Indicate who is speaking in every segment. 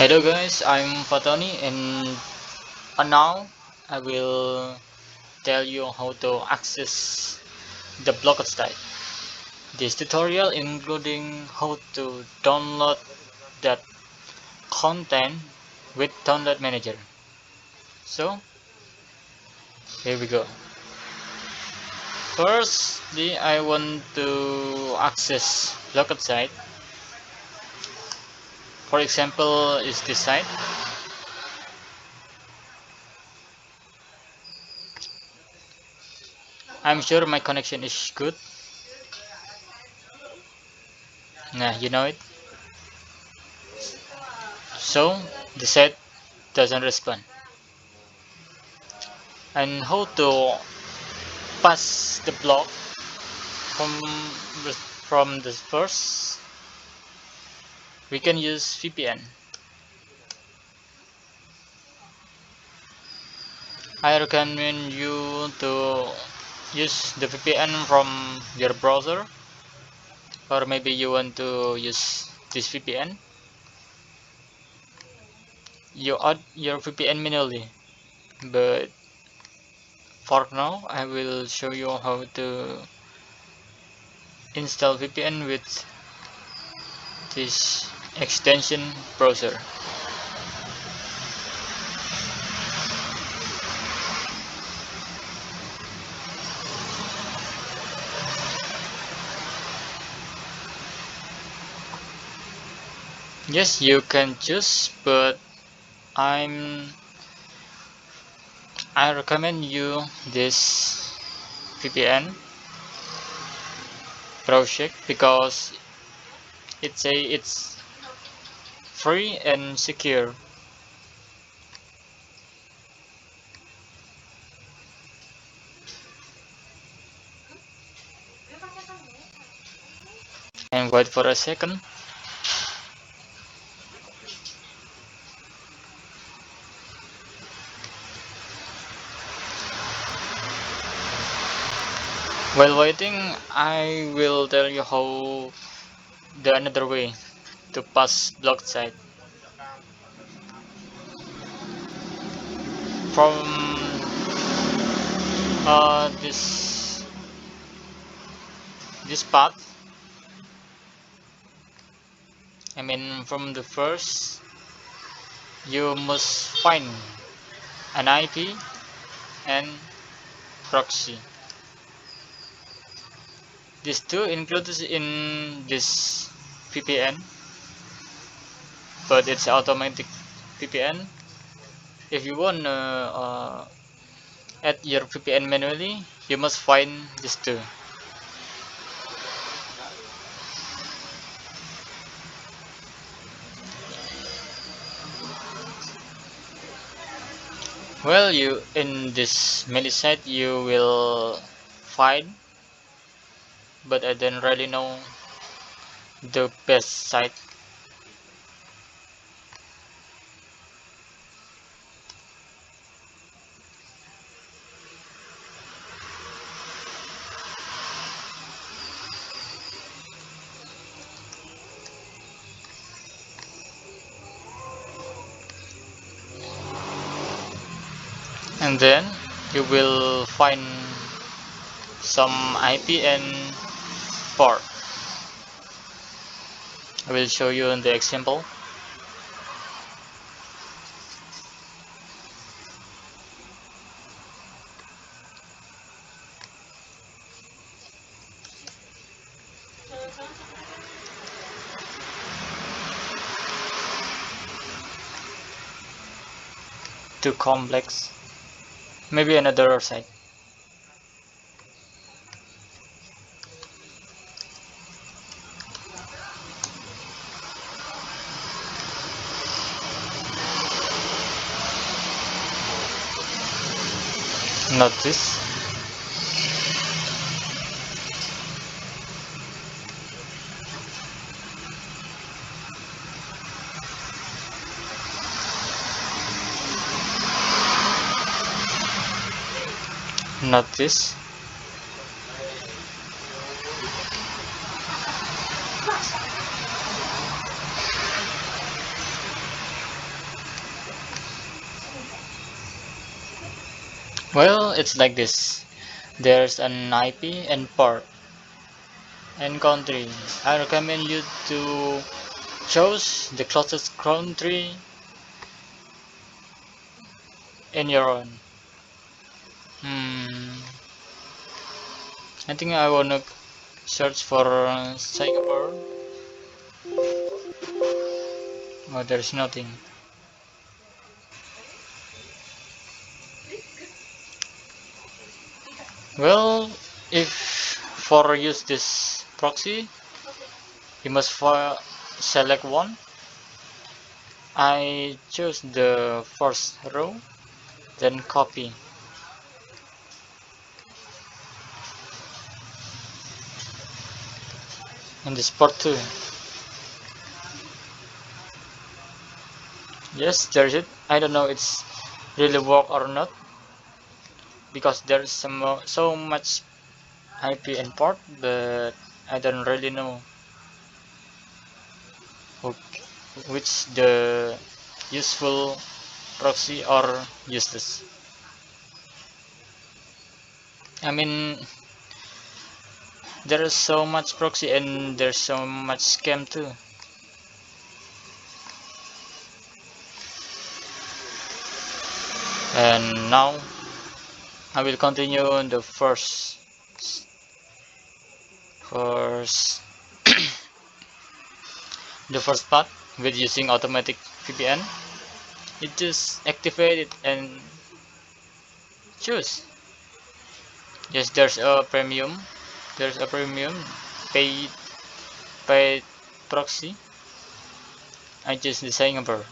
Speaker 1: Hello guys, I'm Fatoni and now I will tell you how to access the blocked site. This tutorial including how to download that content with download manager. So here we go. Firstly, I want to access blocked site. For example, is this site. I'm sure my connection is good. Nah, you know it. So the site doesn't respond. And how to pass the block from the first, we can use VPN. I recommend you to use the VPN from your browser, or maybe you want to use this VPN. You add your VPN manually, but for now I will show you how to install VPN with this extension browser. Yes, you can choose, but I'm I recommend you this VPN project because it's free and secure. And wait for a second. While waiting, I will tell you how the another way to pass blocked site from this path. I mean, from the first, you must find an IP and proxy. These two included in this VPN, but it's automatic VPN. If you want add your VPN manually, you must find these two. Well, you in this many site you will find, but I don't really know the best site. And then you will find some IP and port. I will show you in the example. Too complex. Maybe another site. Not this. Not this. Well, it's like this. There's an IP and port and country. I recommend you to choose the closest country in your own. Hmm. I think I wanna search for Singapore. Oh, there's nothing. Well, if for use this proxy, you must select one. I choose the first row, then copy, and this port too. Yes, there's it. I don't know it's really work or not because there's so much IP and port, but I don't really know who, which the useful proxy or useless. I mean, there is so much proxy and there's so much scam too. And now I will continue on the first the first part with using automatic VPN. You just activate it and choose. Yes, there's a premium paid paid proxy. I choose the Singapore.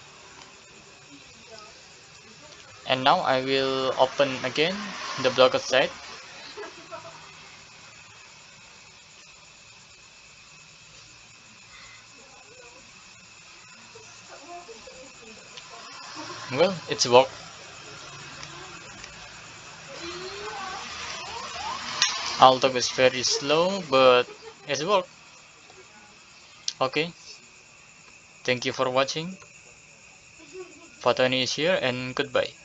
Speaker 1: And now I will open again the blocked site. Well, it's worked. Although it's very slow, but it's worked. Okay, thank you for watching. Fatoni is here and goodbye.